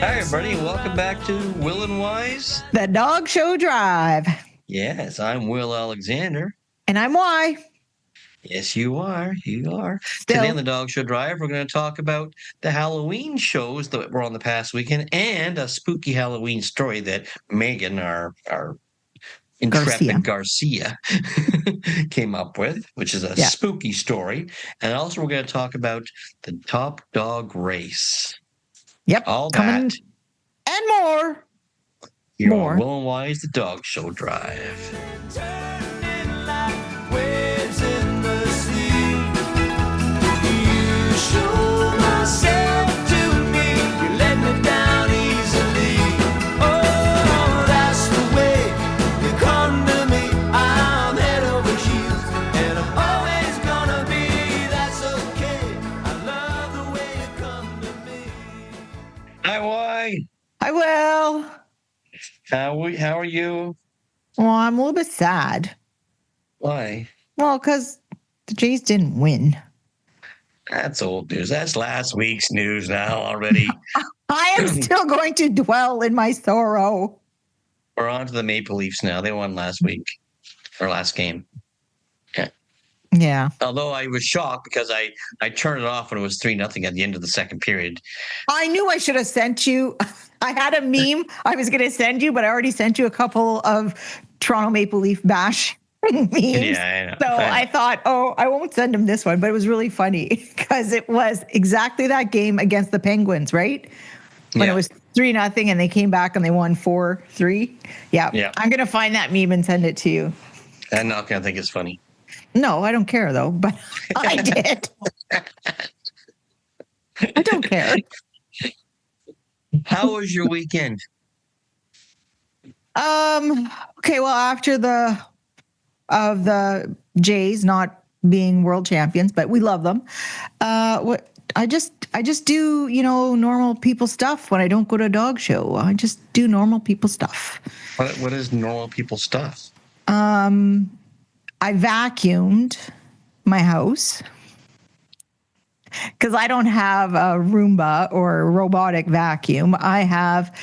Hi, everybody, and welcome back to Will and Wise. The Dog Show Drive. Yes, I'm Will Alexander. And I'm Y. Yes, you are. You are. Still. Today on the Dog Show Drive, we're going to talk about the Halloween shows that were on the past weekend and a spooky Halloween story that Megan, our intrepid Garcia came up with, which is a spooky story. And also we're going to talk about the top dog race. Yep. All that. And more. Here on Will and Wise, the Dog Show Drive. Hi, Y. Hi, Will. How are you? Well, I'm a little bit sad. Why? Well, because the Jays didn't win. That's old news. That's last week's news now already. I am still going to dwell in my sorrow. We're on to the Maple Leafs now. They won last week, or last game. Yeah. Although I was shocked because I turned it off when it was 3-0 at the end of the second period. I knew I should have sent you. I had a meme I was going to send you, but I already sent you a couple of Toronto Maple Leaf bash memes. Yeah, I know. I thought, I won't send him this one, but it was really funny because it was exactly that game against the Penguins, right? When it was 3-0 and they came back and they won 4-3. Yeah. I'm going to find that meme and send it to you. I'm not going to think it's funny. No, I don't care though, but I did. I don't care. How was your weekend? Okay, well, after the Jays not being world champions, but we love them. I just do, normal people stuff when I don't go to a dog show. I just do normal people stuff. What is normal people stuff? I vacuumed my house because I don't have a Roomba or a robotic vacuum. I have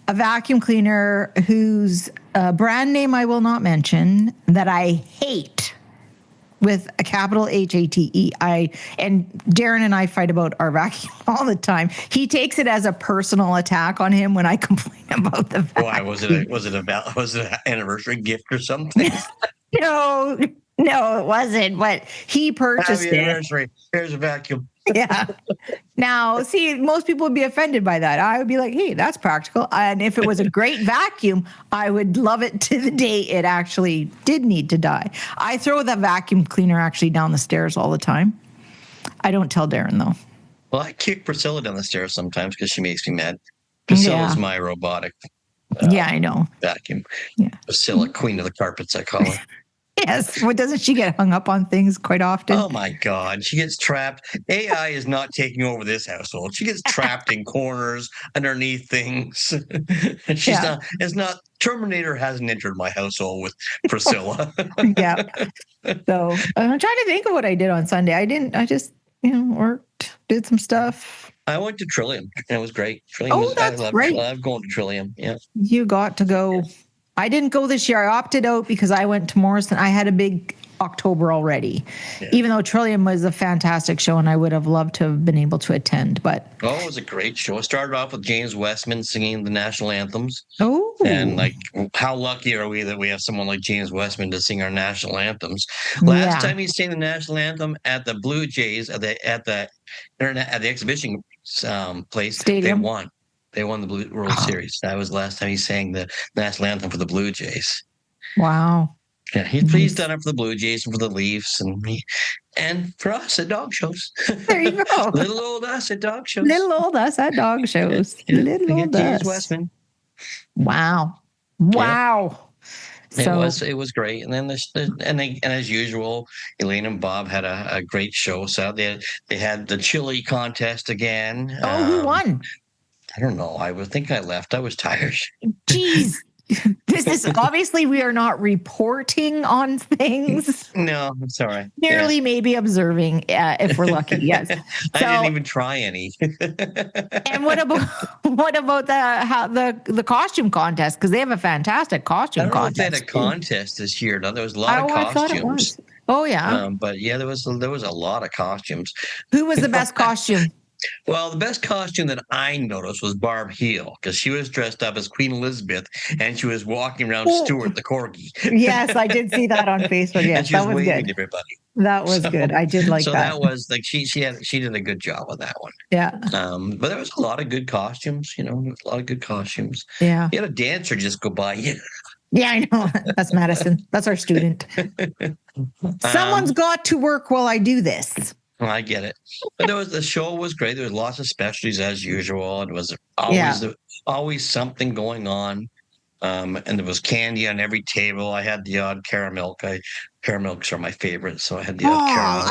a vacuum cleaner whose brand name I will not mention that I hate with a capital HATE. And Darren and I fight about our vacuum all the time. He takes it as a personal attack on him when I complain about the vacuum. Why was it an anniversary gift or something? No, it wasn't. But he purchased Happy anniversary. Here's a vacuum. Yeah. Now, see, most people would be offended by that. I would be like, hey, that's practical. And if it was a great vacuum, I would love it to the day it actually did need to die. I throw the vacuum cleaner actually down the stairs all the time. I don't tell Darren, though. Well, I kick Priscilla down the stairs sometimes because she makes me mad. Priscilla's my robotic I know. vacuum. Yeah. Priscilla, queen of the carpets, I call her. Yes. Well, doesn't she get hung up on things quite often? Oh, my God. She gets trapped. AI is not taking over this household. She gets trapped in corners, underneath things. Terminator hasn't entered my household with Priscilla. Yeah. So I'm trying to think of what I did on Sunday. I just, worked, did some stuff. I went to Trillium, and it was great. That's great. I love going to Trillium, yeah. You got to go. I didn't go this year. I opted out because I went to Morrison. I had a big October already, even though Trillium was a fantastic show and I would have loved to have been able to attend. But it was a great show. It started off with James Westman singing the national anthems. Oh, and how lucky are we that we have someone like James Westman to sing our national anthems? Last time he sang the national anthem at the Blue Jays at the exhibition place, Stadium. They won. They won the World Series. That was the last time he sang the national anthem for the Blue Jays. Wow. Yeah, he's done it for the Blue Jays and for the Leafs and for us at dog shows. There you go. Little old us at dog shows. Little old us at dog shows. Little old us. James Westman. Wow. So it was great, and then and as usual, Elaine and Bob had a great show. So they had the chili contest again. Who won? I don't know. I would think I left. I was tired. Jeez. This is obviously we are not reporting on things. No, I'm sorry. Merely maybe observing if we're lucky. Yes. I didn't even try any. And what about the costume contest? Because they have a fantastic costume contest. I don't know if they had a contest this year. No, there was a lot of costumes. I thought it was. Oh yeah. But yeah, there was a lot of costumes. Who was the best costume? Well, the best costume that I noticed was Barb Heel, because she was dressed up as Queen Elizabeth and she was walking around Stuart the corgi. Yes, I did see that on Facebook. Yes, and she was that was waving good. to everybody. That was good. I did like that. So that was like she did a good job on that one. Yeah. But there was a lot of good costumes. A lot of good costumes. Yeah. You had a dancer just go by. Yeah, I know. That's Madison. That's our student. Someone's got to work while I do this. I get it. But the show was great. There was lots of specialties as usual. And it was always something going on. And there was candy on every table. I had the odd caramel. Caramels are my favorite, so I had the odd caramel.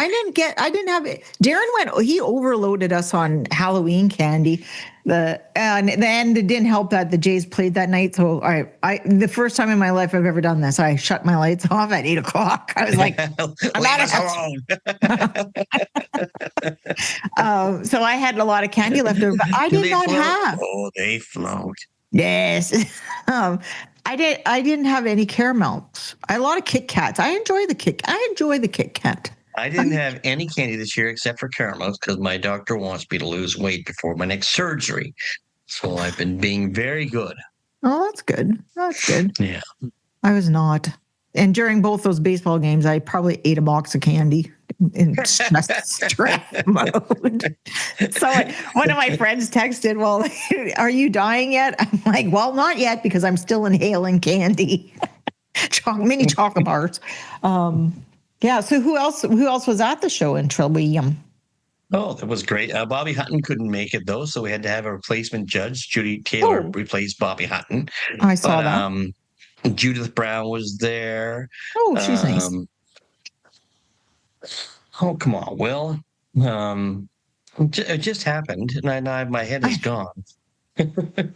I didn't have it. Darren he overloaded us on Halloween candy. And then it didn't help that the Jays played that night. So I the first time in my life I've ever done this, I shut my lights off at 8:00. I was like, I'm not so I had a lot of candy left over, but I did not have. Oh, they float. Yes. I didn't have any caramels. I had a lot of Kit Kats. I enjoy the Kit Kat. I didn't have any candy this year except for caramels because my doctor wants me to lose weight before my next surgery. So I've been being very good. Oh, that's good. That's good. Yeah. I was not. And during both those baseball games, I probably ate a box of candy in stress mode. So one of my friends texted, well, are you dying yet? I'm like, well, not yet because I'm still inhaling candy. Mini chocolate bars. Yeah. So who else was at the show in Trillium? Oh, that was great. Bobby Hutton couldn't make it though, so we had to have a replacement judge. Judy Taylor replaced Bobby Hutton. I saw that. Judith Brown was there. Oh, she's nice. Oh, come on, Will. It just happened, and my head is gone. Can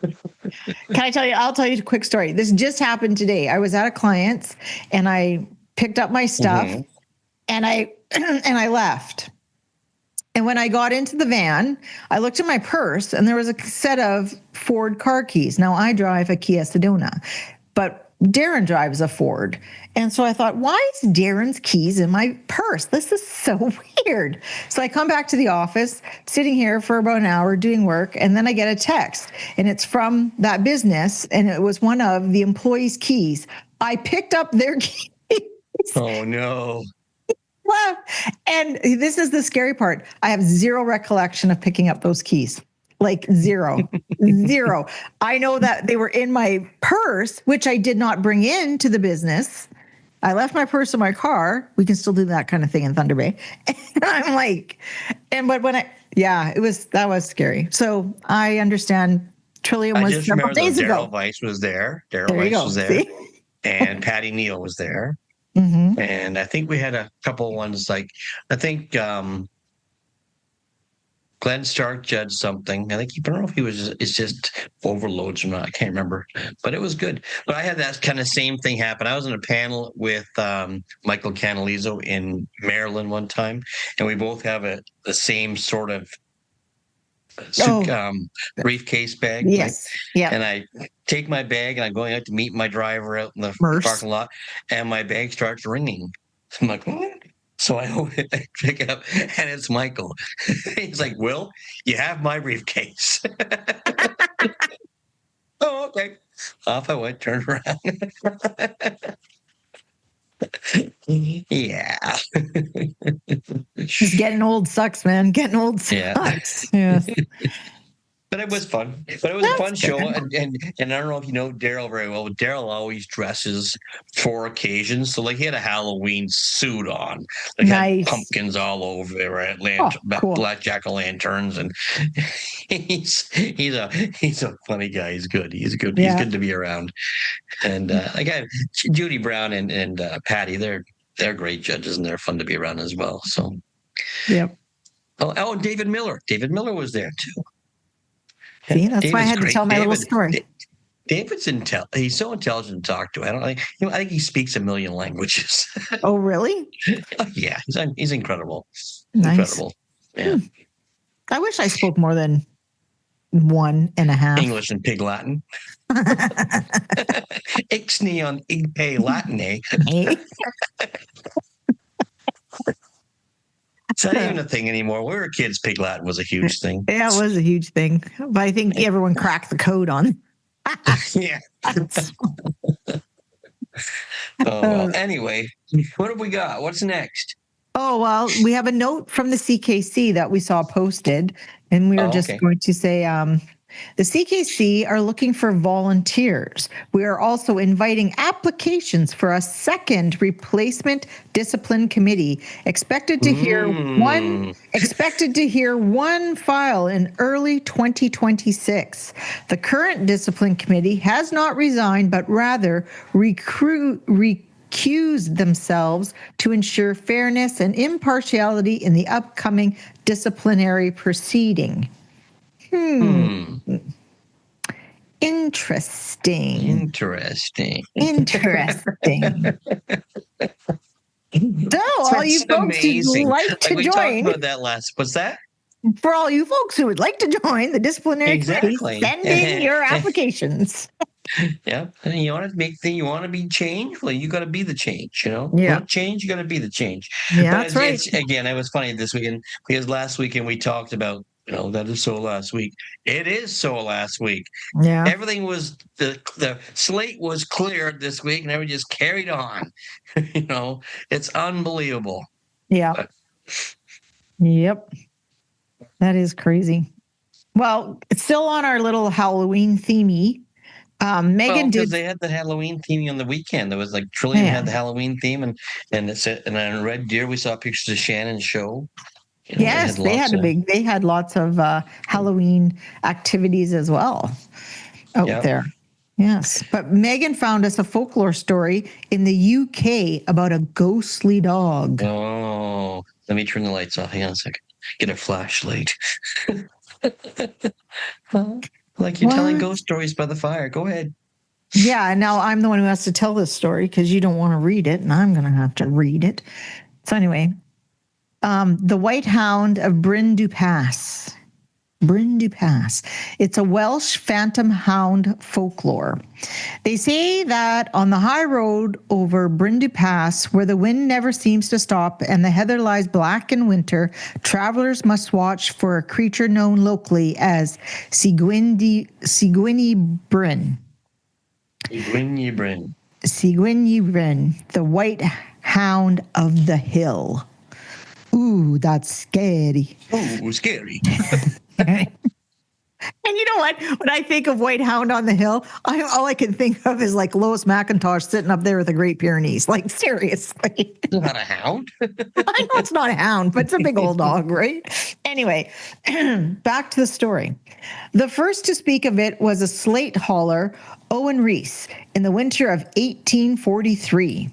I tell you? I'll tell you a quick story. This just happened today. I was at a client's, and I picked up my stuff, and I left. And when I got into the van, I looked in my purse, and there was a set of Ford car keys. Now, I drive a Kia Sedona, but Darren drives a Ford. And so I thought, why is Darren's keys in my purse? This is so weird. So I come back to the office, sitting here for about an hour doing work, and then I get a text, and it's from that business, and it was one of the employees' keys. I picked up their keys. Oh, no. Well, and this is the scary part. I have zero recollection of picking up those keys. Like zero. I know that they were in my purse, which I did not bring into the business. I left my purse in my car. We can still do that kind of thing in Thunder Bay. And I'm like, that was scary. So I understand Trillium was several days ago. Daryl Weiss was there. See? And Patty Neal was there. Mm-hmm. And I think we had a couple ones I think Glenn Stark judged something. I don't know if it's just overloads or not. I can't remember, but it was good. But I had that kind of same thing happen. I was in a panel with Michael Canalizo in Maryland one time, and we both have the same sort of briefcase bag. Yes. Right? Yeah. And I take my bag and I'm going out to meet my driver out in the parking lot, and my bag starts ringing. I'm like, what? So I pick it up, and it's Michael. He's like, Will, you have my briefcase. Oh, okay. Off I went, turned around. Yeah. Just getting old sucks, man. Getting old sucks. Yeah. But it was fun. But it was a fun show. And I don't know if you know Daryl very well, but Daryl always dresses for occasions. So like he had a Halloween suit on. Like had pumpkins all over there, black jack-o'-lanterns, and he's a funny guy. He's good. He's good. Yeah. He's good to be around. And again, Judy Brown and Patty, they're great judges, and they're fun to be around as well. So yep. Oh, David Miller. David Miller was there too. See, that's why I had to tell my little story. David's he's so intelligent to talk to. I don't like, I think he speaks a million languages. Oh, really? Yeah, he's incredible. Nice. Incredible. Yeah. I wish I spoke more than 1.5. English and Pig Latin. Ixnay on Igpe Latine. It's not even a thing anymore. When we were kids, Pig Latin was a huge thing. Yeah, it was a huge thing. But I think everyone cracked the code on. Yeah. Well, anyway, what have we got? What's next? Oh, well, we have a note from the CKC that we saw posted, and we were going to say the CKC are looking for volunteers. We are also inviting applications for a second replacement discipline committee. Expected to hear one file in early 2026. The current discipline committee has not resigned, but rather recused themselves to ensure fairness and impartiality in the upcoming disciplinary proceeding. Interesting. So, all you folks who'd like to we join, talked about that last. What's that? For all you folks who would like to join the disciplinary committee, send in your applications. Yeah, and you want to be changed. Well, you got to be the change. You know, yeah. You want change, you got to be the change. Yeah, but that's right. Again, it was funny this weekend because last weekend we talked about, that is so last week. It is so last week. Yeah, everything was the slate was cleared this week, and everyone just carried on. It's unbelievable. Yeah. Yep. That is crazy. Well, it's still on our little Halloween themey. Megan did. They had the Halloween theme on the weekend. There was like Trillium had the Halloween theme, and on Red Deer we saw pictures of Shannon's show. Yes, they had lots of Halloween activities as well out there. Yes, but Megan found us a folklore story in the UK about a ghostly dog. Oh, let me turn the lights off. Hang on a second. Get a flashlight. Like you're telling ghost stories by the fire. Go ahead. Yeah, now I'm the one who has to tell this story because you don't want to read it, and I'm going to have to read it. So anyway, the White Hound of Bryn du Pas. Bryn du Pas. It's a Welsh phantom hound folklore. They say that on the high road over Bryn du Pas, where the wind never seems to stop and the heather lies black in winter, travelers must watch for a creature known locally as Sigwynny Bryn. Sigwynny Bryn, the White Hound of the Hill. Ooh, that's scary. Ooh, scary. And you know what? When I think of White Hound on the Hill, all I can think of is like Lois McIntosh sitting up there with the Great Pyrenees. Like, seriously. It's not a hound. I know it's not a hound, but it's a big old dog, right? Anyway, back to the story. The first to speak of it was a slate hauler, Owen Rees, in the winter of 1843.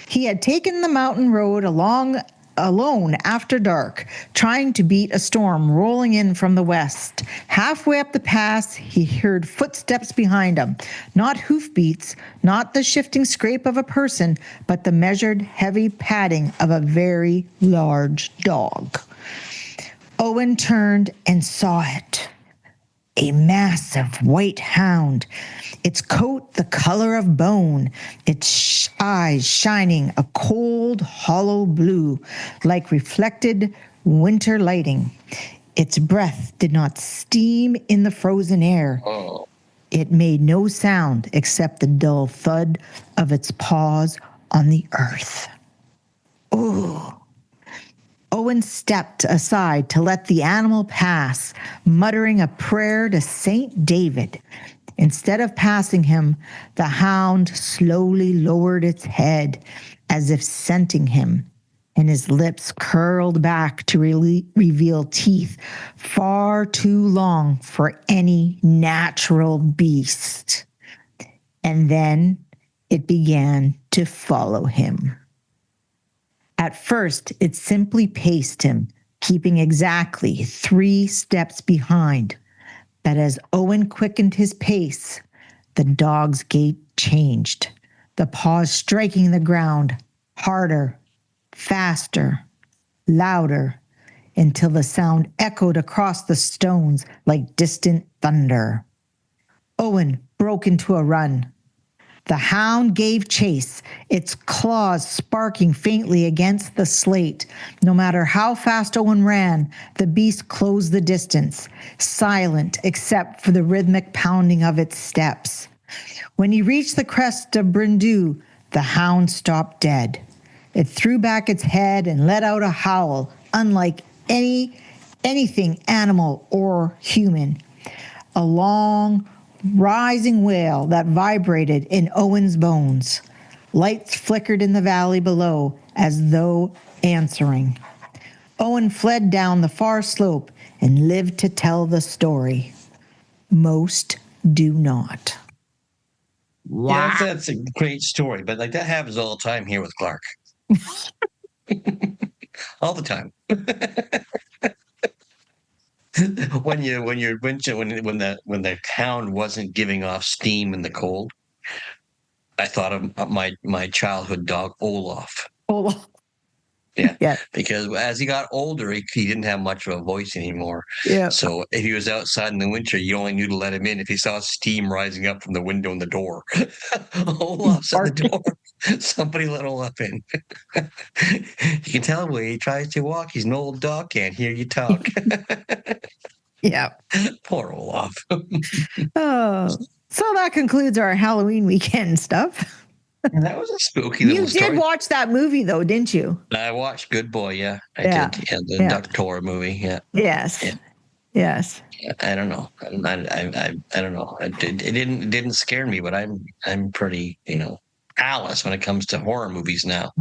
He had taken the mountain road alone after dark, trying to beat a storm rolling in from the west. Halfway up the pass, he heard footsteps behind him. Not hoofbeats, not the shifting scrape of a person, but the measured, heavy padding of a very large dog. Owen turned and saw it. A massive white hound, its coat the color of bone, its eyes shining a cold, hollow blue, like reflected winter lighting. Its breath did not steam in the frozen air. Oh. It made no sound except the dull thud of its paws on the earth. Ooh. Owen stepped aside to let the animal pass, muttering a prayer to Saint David. Instead of passing him, the hound slowly lowered its head as if scenting him, and his lips curled back to reveal teeth far too long for any natural beast. And then it began to follow him. At first, it simply paced him, keeping exactly 3 steps behind. But as Owen quickened his pace, The dog's gait changed, the paws striking the ground harder, faster, louder, until the sound echoed across the stones like distant thunder. Owen broke into a run. The hound gave chase, its claws sparking faintly against the slate. No matter how fast Owen ran, the beast closed the distance, silent except for the rhythmic pounding of its steps. When he reached the crest of Brindou, the hound stopped dead. It threw back its head and let out a howl, unlike anything animal or human. A long, rising wail that vibrated in Owen's bones. Lights flickered in the valley below as though answering. Owen fled down the far slope and lived to tell the story. Most do not. Wow. Yeah, that's a great story, but like that happens all the time here with Clark. All the time. when the hound wasn't giving off steam in the cold, I thought of my childhood dog Olaf. Olaf. Yeah. Because as he got older, he didn't have much of a voice anymore. Yeah. So if he was outside in the winter, you only knew to let him in if he saw steam rising up from the window and the door. Olaf's at the door. Somebody let Olaf in. You can tell when he tries to walk, he's an old dog, can't hear you talk. Yeah. Poor Olaf. Oh, so that concludes our Halloween weekend stuff. And that was a spooky little story. You did watch that movie, though, didn't you? I watched Good Boy, yeah. I did. Yeah, the Doctor movie, yeah. Yes. Yeah. Yes. I don't know. I don't know. It didn't scare me, but I'm pretty, callous when it comes to horror movies now.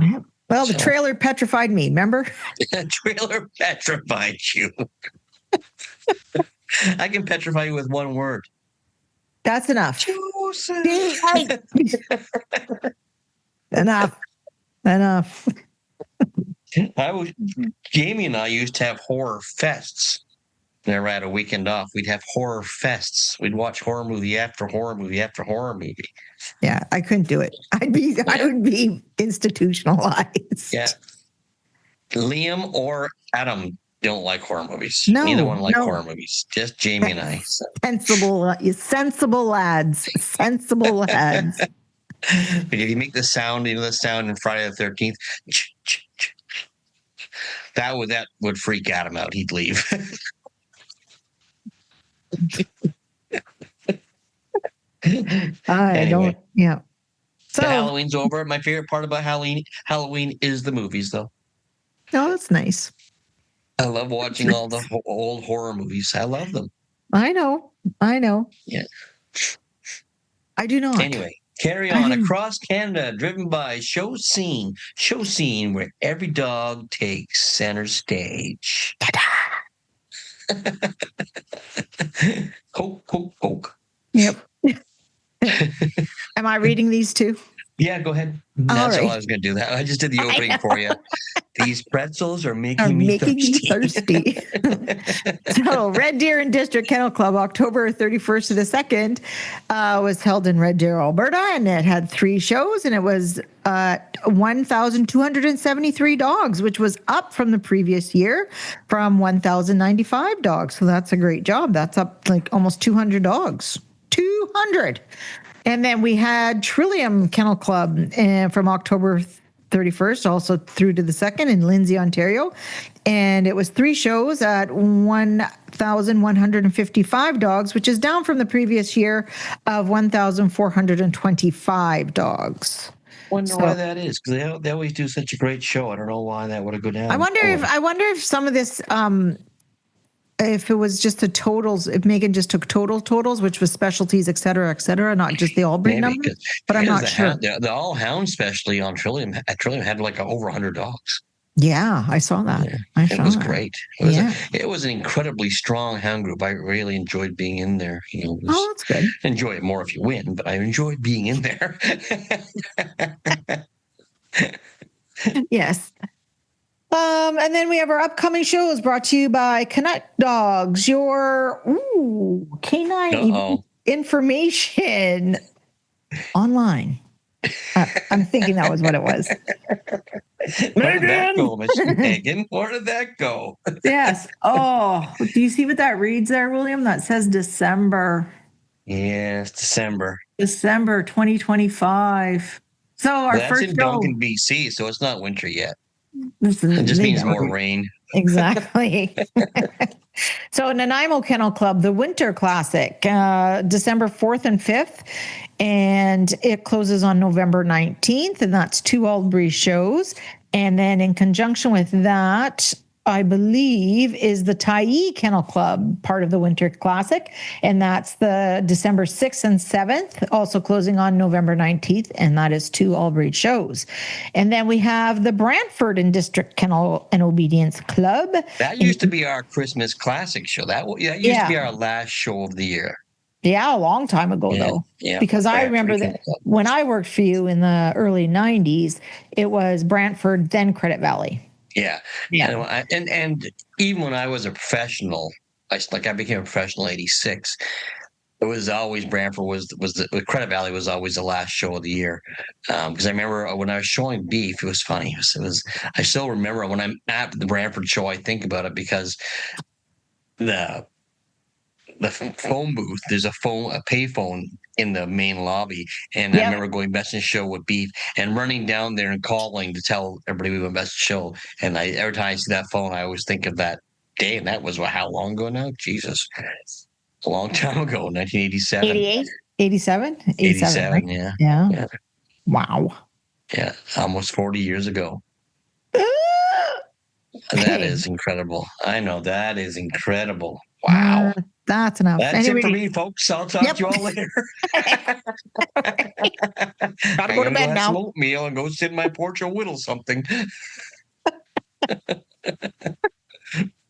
Well, the trailer petrified me, remember? The trailer petrified you. I can petrify you with one word. That's enough. Enough. Jamie and I used to have horror fests. Never had a weekend off. We'd have horror fests. We'd watch horror movie after horror movie after horror movie. Yeah, I couldn't do it. I would be institutionalized. Yeah. Liam or Adam don't like horror movies. No, neither one like horror movies. Just Jamie and I. So. Sensible lads. Sensible lads. But if you make the sound in Friday the 13th, that would freak Adam out. He'd leave. Anyway, yeah. So Halloween's over. My favorite part about Halloween is the movies, though. Oh, that's nice. I love watching all the old horror movies. I love them. I know. Yeah. I do not. Anyway, carry on. Across Canada, driven by Show Scene, where every dog takes center stage. Poke, poke, poke. Yep. Am I reading these too? Yeah, go ahead. That's all I was going to do. That I just did the opening for you. These pretzels are making me thirsty. So, Red Deer and District Kennel Club, October 31st to the 2nd, was held in Red Deer, Alberta, and it had 3 shows, and it was 1,273 dogs, which was up from the previous year from 1,095 dogs. So that's a great job. That's up like almost 200 dogs. 200. And then we had Trillium Kennel Club from October 31st, also through to the 2nd in Lindsay, Ontario. And it was 3 shows at 1,155 dogs, which is down from the previous year of 1,425 dogs. I wonder why that is, because they always do such a great show. I don't know why that would have gone down. I wonder if some of this, if it was just the totals, if Megan just took totals, which was specialties, et cetera, not just the all-breed numbers. But I'm not sure. The all-hound specialty on Trillium had like over 100 dogs. Yeah, I saw that. Yeah, it was great. It was an incredibly strong hound group. I really enjoyed being in there. That's good. Enjoy it more if you win, but I enjoyed being in there. Yes. And then we have our upcoming shows brought to you by Canuck Dogs, your canine information online. I'm thinking that was what it was. Where did that go, Miss Megan? Where did that go? Yes. Oh, do you see what that reads there, William? That says December. Yeah, it's December. December 2025. So our That's first in show. Duncan, BC, so it's not winter yet. Listen, It just they means never more rain. Exactly. So Nanaimo Kennel Club, the Winter Classic, December 4th and 5th, and it closes on November 19th, and that's 2 Albury shows. And then in conjunction with that, I believe, is the Tyee Kennel Club, part of the Winter Classic, and that's the December 6th and 7th, also closing on November 19th, and that is 2 Albury shows. And then we have the Brantford and District Kennel and Obedience Club. That used to be our Christmas classic show. That used to be our last show of the year. Yeah, a long time ago, though. Yeah, because I remember that when I worked for you in the early 90s, it was Brantford, then Credit Valley. Yeah. And even when I was a professional, I became a professional in 86. It was always Brantford the Credit Valley was always the last show of the year. Because I remember when I was showing beef, it was funny. I still remember when I'm at the Brantford show, I think about it because the phone booth, there's a payphone in the main lobby. And I remember going best in show with beef and running down there and calling to tell everybody we went best in show. And every time I see that phone, I always think of that day. And that was how long ago now? Jesus. A long time ago, 1987. 88? 87? 87, right? Yeah. Yeah. Wow. Yeah, almost 40 years ago. That is incredible. I know, that is incredible. Wow. That's enough. That's it for me, folks. I'll talk to you all later. Gotta go to bed now. Some oatmeal and go sit in my porch and whittle something.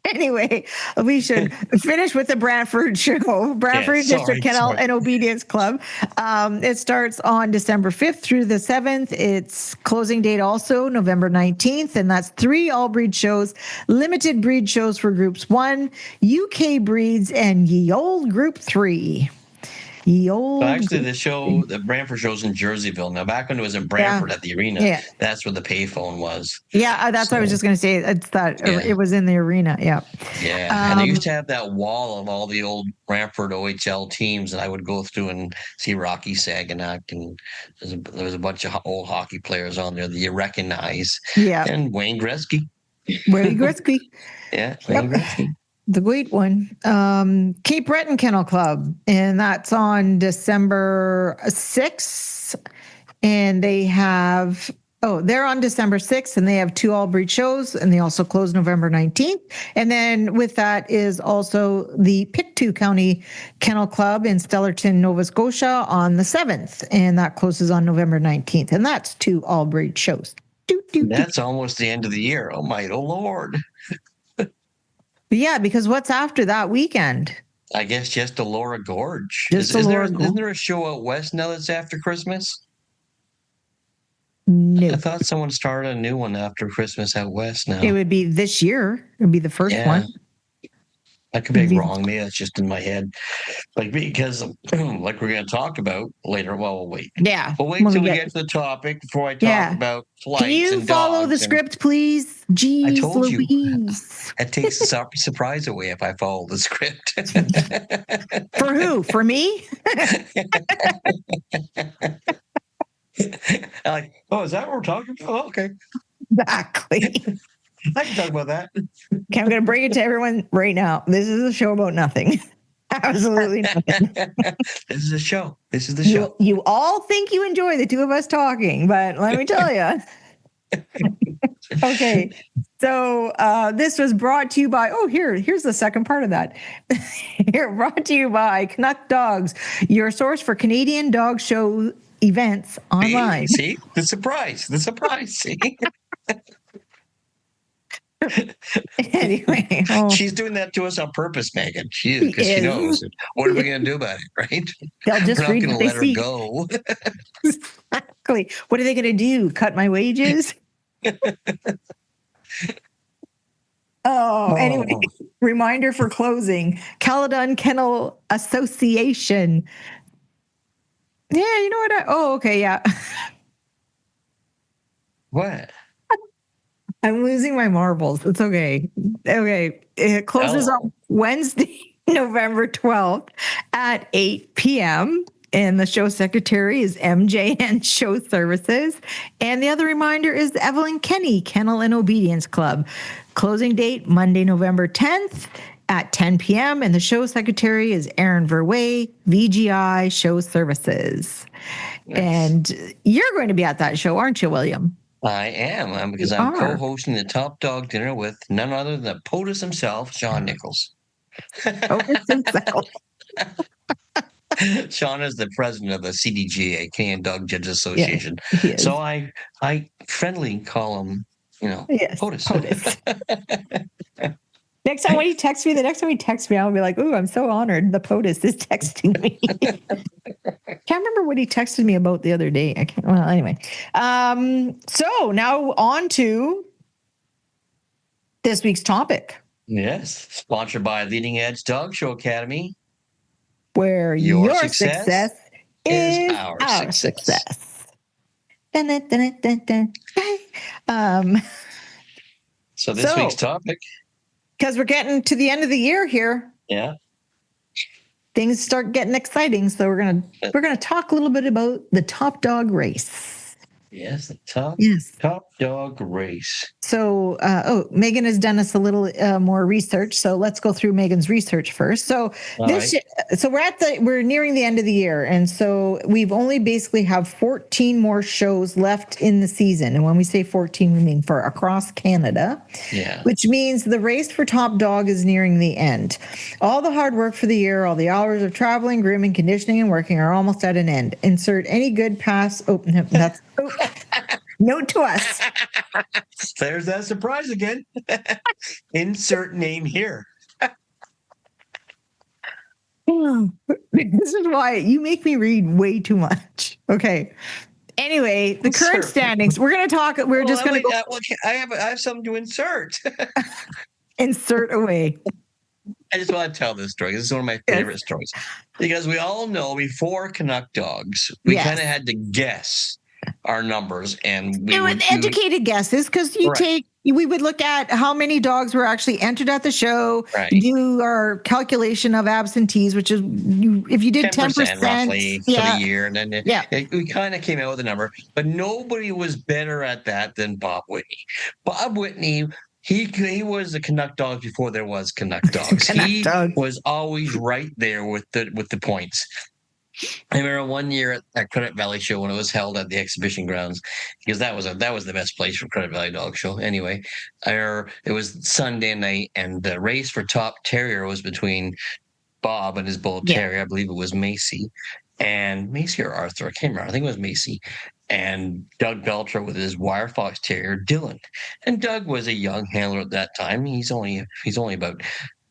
Anyway, we should finish with the Brantford show. Brantford District Kennel and Obedience Club. It starts on December 5th through the 7th. Its closing date also November 19th, and that's 3 all-breed shows, limited breed shows for groups 1, UK breeds, and ye old group 3. The Brantford show's in Jerseyville. Now, back when it was in Brantford at the arena, that's where the payphone was. Yeah, that's what I was just going to say. It's that it was in the arena. Yeah. Yeah, and they used to have that wall of all the old Brantford OHL teams, and I would go through and see Rocky Saginaw, and there was a bunch of old hockey players on there that you recognize. Yeah. And Wayne Gretzky. Wayne Gretzky. Wayne Gretzky. The great one. Cape Breton Kennel Club, and that's on December 6th. And they have, they're on December 6th, and they have 2 all-breed shows, and they also close November 19th. And then with that is also the Pictou County Kennel Club in Stellarton, Nova Scotia on the 7th, and that closes on November 19th. And that's 2 all-breed shows. That's almost the end of the year. Oh, my Lord. Yeah, because what's after that weekend? I guess just the Laura Gorge. Isn't there a show out west now that's after Christmas? No. I thought someone started a new one after Christmas out west now. It would be this year. It would be the first one. I could be wrong. Maybe that's just in my head. Because like we're going to talk about later. Well, we'll wait. Yeah. We'll wait till we get to the topic before I talk about flights. Can you follow the script, please? Jeez, I told Louise. You. It takes the surprise away if I follow the script. For who? For me? Like, is that what we're talking about? Oh, okay. Exactly. I can talk about that. Okay, I'm going to bring it to everyone right now. This is a show about nothing. Absolutely nothing. This is a show. This is the show. You all think you enjoy the two of us talking, but let me tell you. Okay, so this was brought to you by, here's the second part of that. Brought to you by Canuck Dogs, your source for Canadian dog show events online. See? The surprise. See? Anyway, she's doing that to us on purpose, Megan. She is, because she knows. What are we going to do about it, right? They'll just We're not going to let her see. go. Exactly. What are they going to do? Cut my wages? Oh, anyway, reminder for closing. Caledon Kennel Association. Yeah, you know what? Okay, yeah. What? I'm losing my marbles. It's okay. Okay. It closes on Wednesday, November 12th at 8 p.m. And the show secretary is MJN Show Services. And the other reminder is the Evelyn Kenny Kennel and Obedience Club. Closing date, Monday, November 10th at 10 p.m. And the show secretary is Aaron Verway, VGI Show Services. Nice. And you're going to be at that show, aren't you, William? I am, because I'm co-hosting the Top Dog Dinner with none other than the POTUS himself, Sean Nichols. POTUS himself. Sean is the president of the CDGA, Canadian Dog Judges Association. Yeah, so I friendly call him, POTUS. POTUS. Next time when he texts me, I'll be like, "Ooh, I'm so honored. The POTUS is texting me." Can't remember what he texted me about the other day. Well, anyway. So now on to this week's topic. Yes, sponsored by Leading Edge Dog Show Academy, where your success is our success. Dun, dun, dun, dun, dun. So this week's topic, because we're getting to the end of the year here. Yeah. Things start getting exciting. So we're gonna talk a little bit about the top dog race. Yes, the top dog race. So, Megan has done us a little more research. So let's go through Megan's research first. So we're nearing the end of the year, and so we've only basically have 14 more shows left in the season. And when we say 14, we mean for across Canada. Yeah. Which means the race for top dog is nearing the end. All the hard work for the year, all the hours of traveling, grooming, conditioning, and working are almost at an end. Insert any good pass. That's. Note to us. There's that surprise again. Insert name here. This is why you make me read way too much. Okay. Anyway, the current standings. We're going to talk. We're just going to go. I have something to insert. Insert away. I just want to tell this story. This is one of my favorite stories. Because we all know before Canuck Dogs, we kind of had to guess our numbers, and educated guesses, because we would look at how many dogs were actually entered at the show, do our calculation of absentees, which is if you did 10% roughly for the year, and then we kind of came out with a number, but nobody was better at that than Bob Whitney. Bob Whitney, he was the Canuck Dogs before there was Canuck Dogs. Was always right there with the points. I remember one year at Credit Valley Show when it was held at the exhibition grounds, because that was the best place for Credit Valley Dog Show. Anyway, it was Sunday night, and the race for top terrier was between Bob and his bull terrier. I believe it was Macy or Arthur. I can't remember. I think it was Macy. And Doug Belcher with his wire fox terrier, Dylan. And Doug was a young handler at that time. He's only about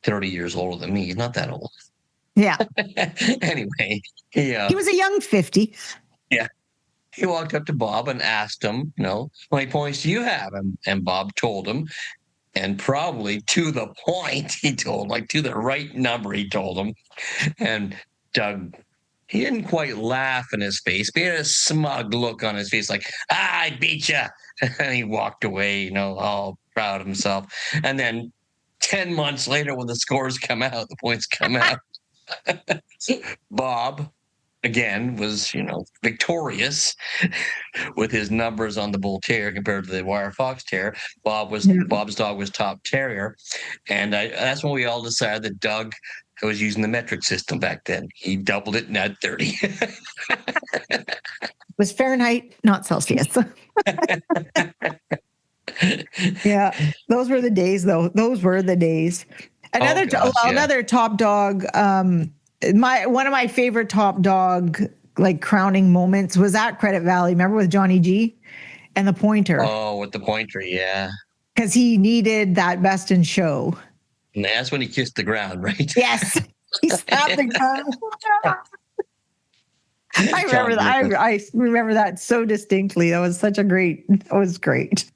30 years older than me. He's not that old. Yeah. Anyway, he was a young 50. Yeah. He walked up to Bob and asked him, how many points do you have? And Bob told him, and probably to the point, he told, to the right number, he told him. And Doug, he didn't quite laugh in his face, but he had a smug look on his face, like, I beat you. And he walked away, all proud of himself. And then 10 months later, when the scores come out, the points come out, Bob again was victorious with his numbers on the bull terrier compared to the wire fox terrier. Bob's dog was top terrier, and that's when we all decided that Doug was using the metric system back then. He doubled it and had 30. It was Fahrenheit, not Celsius. Yeah, those were the days, though. Those were the days. Another top dog. One of my favorite top dog crowning moments was at Credit Valley. Remember with Johnny G and the pointer? Oh, with the pointer, yeah. Because he needed that best in show. And that's when he kissed the ground, right? Yes, he slapped the ground. I remember that. I remember that so distinctly. That was great.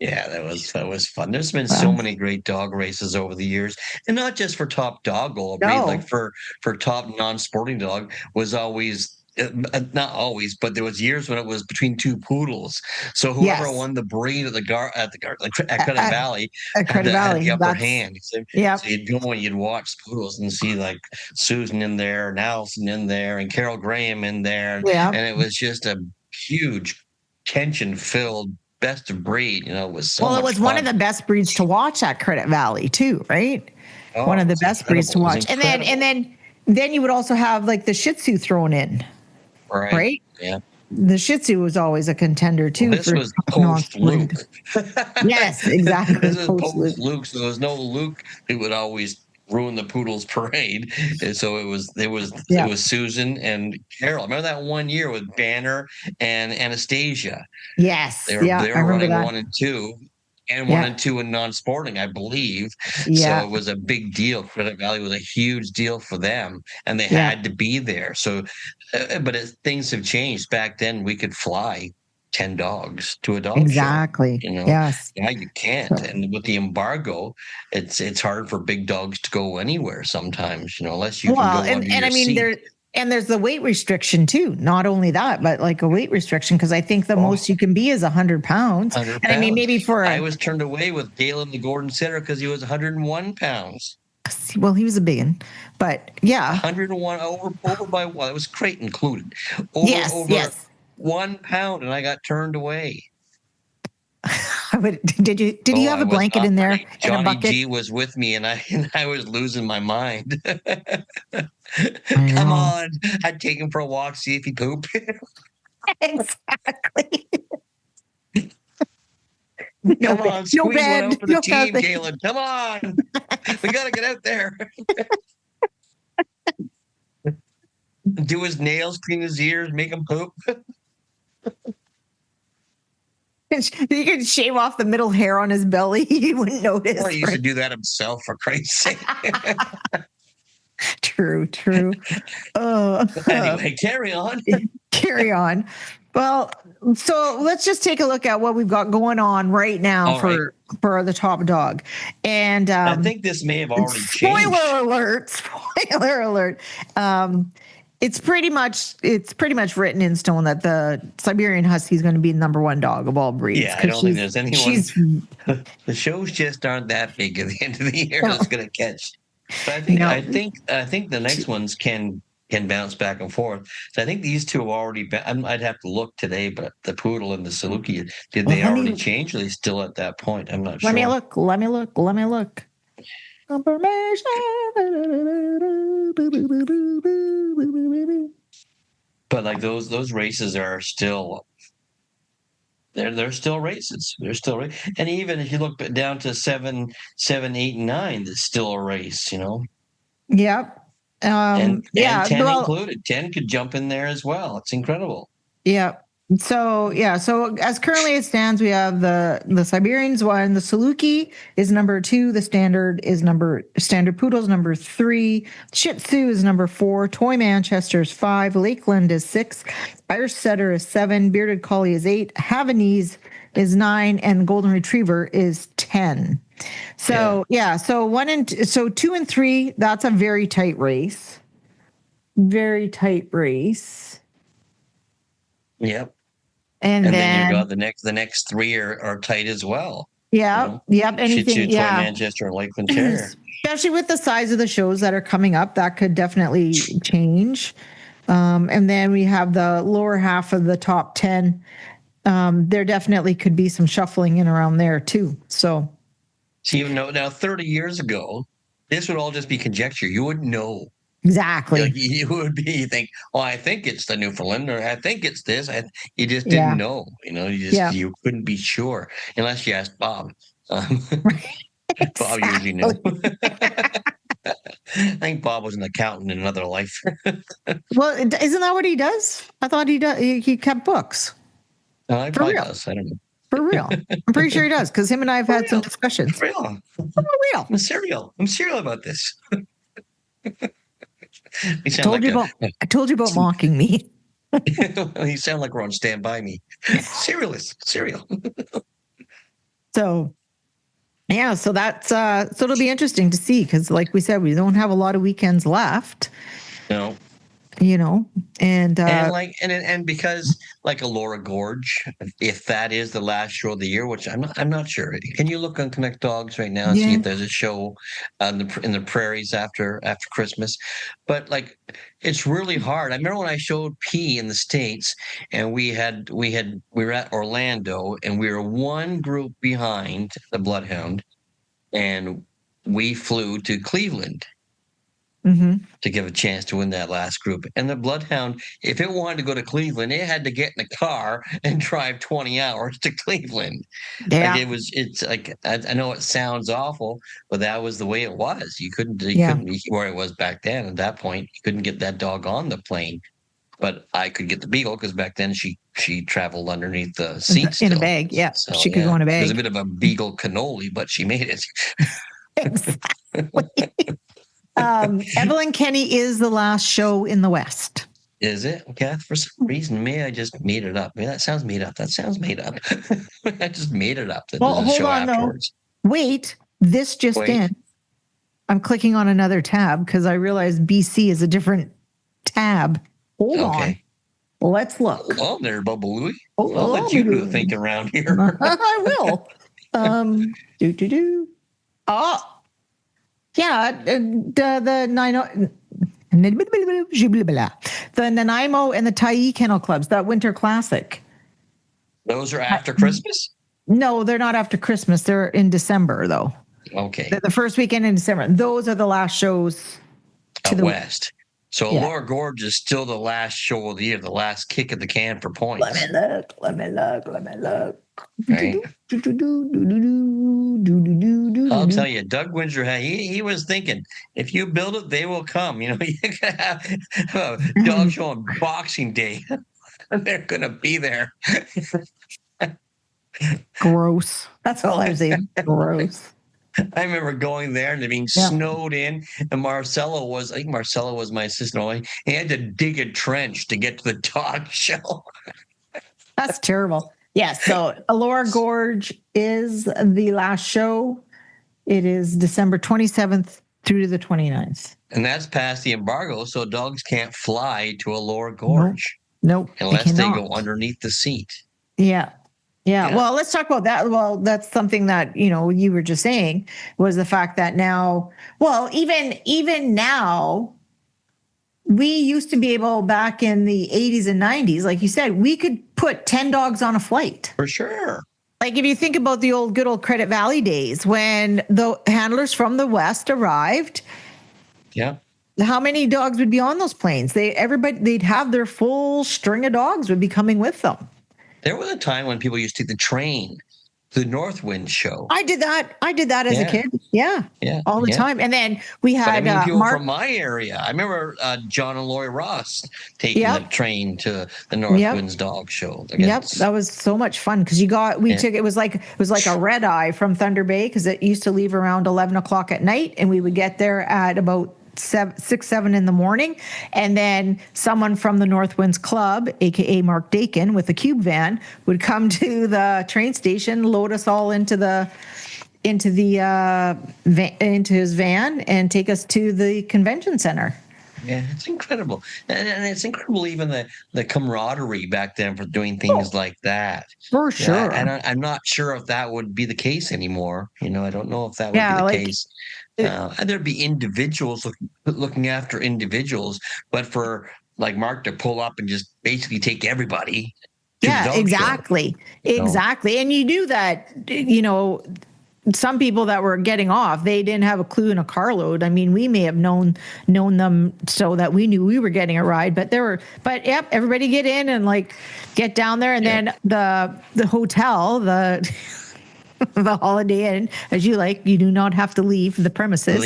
Yeah, that was fun. There's been so many great dog races over the years, and not just for top dog gold breed, like No. for top non-sporting dog was always not always, but there was years when it was between two poodles. So whoever Yes. won the breed like at Credit At, Valley at Credit had the Valley. upper That's, hand. So, yep. so you'd go and you'd watch poodles and see like Susan in there, and Allison in there, and Carol Graham in there, Yeah. and it was just a huge tension-filled best of breed. It was so Well, it much was one of fun. the best breeds to watch at Credit Valley too, right? Oh, One it of the was best breeds incredible. to It was watch. And then incredible. you would also have like the Shih Tzu thrown in, Right. right? Yeah. The Shih Tzu was always a contender Well, too this for was post non-sporting. Luke. Yes, This exactly. is Post post Luke. Luke. So there was no Luke who would always ruin the poodles parade. And so it Yeah. was Susan and Carol. Remember that one year with Banner and Anastasia? Yes. Yeah, They I were remember running that. 1 and 2. And one Yeah. and two in non-sporting, I believe. So Yeah. it was a big deal. Credit Valley was a huge deal for them, and they Yeah. had to be there. So, but things have changed. Back then, we could fly 10 dogs to a dog show. Exactly. Yes. Now you can't. So, And with the embargo, it's hard for big dogs to go anywhere sometimes. Unless you can well, go under and your I mean seat. there's the weight restriction too. Not only that, but like a weight restriction because I think the Oh, most you can be is 100 pounds. 100 And I mean pounds. maybe for I was turned away with Galen the Gordon Setter because he was 101 pounds. well, he was a big one, but yeah. 101 over by what? It was crate included. Yes. Over Yes. 1 pound, and I got turned away. Did you have I a was blanket in there and a Johnny bucket? G was with me, and I was losing my mind. I Come know. on, I'd take him for a walk, see if he pooped. Exactly. Come on, No squeeze one bed. out for the No team, nothing. Galen. Come on, we got to get out there. Do his nails, clean his ears, make him poop. You could shave off the middle hair on his belly. You wouldn't notice. Well, he used right? to do that himself, for Christ's sake. True. Anyway, carry on. Carry on. Well, so let's just take a look at what we've got going on right now All right. for the top dog. And I think this may have already changed. Spoiler alert. It's pretty much written in stone that the Siberian Husky is going to be the number one dog of all breeds. Yeah, I don't think there's anyone. She's The shows just aren't that big at the end of the year No. that's going to catch. But No. I think the next ones can bounce back and forth. So I think these two have already been. I'd have to look today, but the poodle and the Saluki, did they already change? Or are they still at that point? I'm not sure. Let me look. But like those races are still. They're still races. They're still and even if you look down to 7, 8, and 9, it's still a race. Yep. And yeah. 10 Well, included. 10 could jump in there as well. It's incredible. yeah. So as currently it stands, we have the Siberians 1, the Saluki is number 2, the standard poodle's number 3, Shih Tzu is number 4, Toy Manchester is 5, Lakeland is 6, Irish Setter is 7, Bearded Collie is 8, Havanese is 9, and Golden Retriever is 10. So so 2 and 3, that's a very tight race. Very tight race. Yep. And then you got the next 3 are tight as well. Yeah. Yep. Anything. Shih Tzu, Yeah. Toy Manchester, and Lakeland Terrier. Especially with the size of the shows that are coming up, that could definitely change. And then we have the lower half of the top 10. There definitely could be some shuffling in around there too. So. Now 30 years ago, this would all just be conjecture. You wouldn't know. Exactly. You think, I think it's the Newfoundland, or I think it's this. You just didn't know. You couldn't be sure unless you asked Bob. Bob usually knew. I think Bob was an accountant in another life. Well, isn't that what he does? I thought he does. He kept books. He probably does. I don't know. For real. I'm pretty sure he does because him and I have had some discussions. For real. For real. I'm serial about this. I told you about mocking me. You sound like we're on Stand By Me. Serial. So yeah, so that's so it'll be interesting to see, because like we said, we don't have a lot of weekends left. No. And and because like Elora Gorge, if that is the last show of the year, which I'm not sure. Can you look on Connect Dogs right now and see if there's a show in the prairies after Christmas? But like, it's really hard. I remember when I showed P in the States, and we were at Orlando, and we were one group behind the Bloodhound, and we flew to Cleveland. To give a chance to win that last group. And the Bloodhound, if it wanted to go to Cleveland, it had to get in the car and drive 20 hours to Cleveland. Yeah. Like it's like, I know it sounds awful, but that was the way it was. You couldn't be where it was back then. At that point, you couldn't get that dog on the plane. But I could get the Beagle, because back then she traveled underneath the seat in a bag. Yeah, so, she could go in a bag. It was a bit of a Beagle cannoli, but she made it. Exactly. Evelyn Kenny is the last show in the West. Is it? Okay. For some reason, maybe I just made it up. Maybe that sounds made up. I just made it up. Well, hold on, afterwards. Though. Wait, this just in. I'm clicking on another tab because I realized BC is a different tab. Hold on. Let's look. Well, there, Bubba Louie. I'll let you do the thinking around here. I will. Oh. Yeah, the Nanaimo and the Tyee Kennel Clubs, that Winter Classic. Those are after Christmas? No, they're not after Christmas. They're in December, though. Okay. The first weekend in December. Those are the last shows to the West. So Elora Gorge is still the last show of the year, the last kick of the can for points. Let me look. Right. I'll tell you, Doug Windsor, he was thinking, if you build it, they will come. You can have a dog show on Boxing Day. They're going to be there. Gross. That's all I'm saying. Gross. I remember going there and being snowed in, and Marcelo was my assistant. He had to dig a trench to get to the dog show. That's terrible. Yeah, so Elora Gorge is the last show. It is December 27th through to the 29th. And that's past the embargo, so dogs can't fly to Elora Gorge. Nope. Unless they go underneath the seat. Yeah. Well, let's talk about that. Well, that's something that, you were just saying, was the fact that now, well, even now, we used to be able, back in the 80s and 90s, like you said, we could put 10 dogs on a flight. For sure. Like if you think about the good old Credit Valley days when the handlers from the West arrived. Yeah. How many dogs would be on those planes? They'd have their full string of dogs would be coming with them. There was a time when people used to take the train to the Northwind show. I did that as a kid. Yeah. All the time. And then we had people from my area. I remember John and Lori Ross taking the train to the Northwinds dog show. That was so much fun because it was like a red eye from Thunder Bay, because it used to leave around 11 o'clock at night, and we would get there at about 7 in the morning, and then someone from the Northwinds Club, aka Mark Dakin, with a cube van would come to the train station, load us all into his van, and take us to the convention center. Yeah, it's incredible, and it's incredible even the camaraderie back then for doing things like that. For sure, and I'm not sure if that would be the case anymore. I don't know if that would be the case. And there'd be individuals looking after individuals, but for like Mark to pull up and just basically take everybody. Exactly. And you knew that, some people that were getting off, they didn't have a clue in a carload. I mean, we may have known them so that we knew we were getting a ride, but everybody get in and get down there. And then the hotel, the Holiday Inn, as you do not have to leave the premises.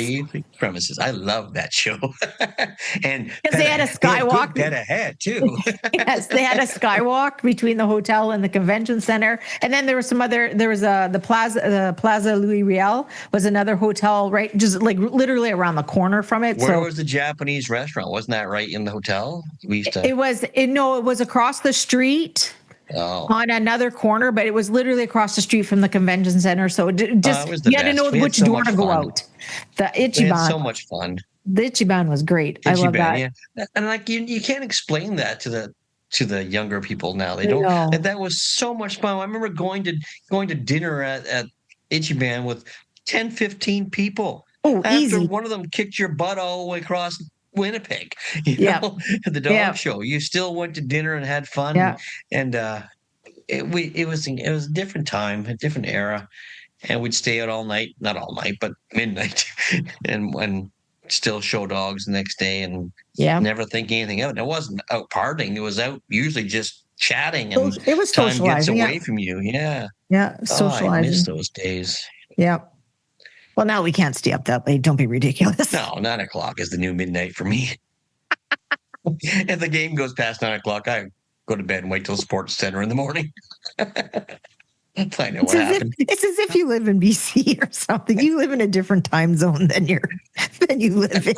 I love that show. And because they had a skywalk. Dead ahead too. Yes, they had a skywalk between the hotel and the convention center, and then there was the Plaza Louis Riel was another hotel, right, just literally around the corner from it. Where was the Japanese restaurant? Wasn't that right in the hotel? We used to. It was across the street. on another corner, but it was literally across the street from the convention center. So it was the you had to best. know which door to go out. The We had Ichiban. so much fun. The Ichiban was great. I love that. Yeah. And like you can't explain that to the younger people now. They don't. No. And that was so much fun. I remember going to dinner at Ichiban with 10, 15 people. Oh, after easy. One of them kicked your butt all the way across Winnipeg. You know, at the dog show. You still went to dinner and had fun. Yeah. And it was a different time, a different era, and we'd stay out all night, not all night, but midnight, and still show dogs the next day, and never think anything of it. It wasn't out partying; it was out usually just chatting, and it was time gets away from you. Socializing. I miss those days. Yeah. Well, now we can't stay up that late. Don't be ridiculous. No, 9 o'clock is the new midnight for me. If the game goes past 9 o'clock, I go to bed and wait till Sports Center in the morning. I know what happened. It's as if you live in BC or something. You live in a different time zone than you live in.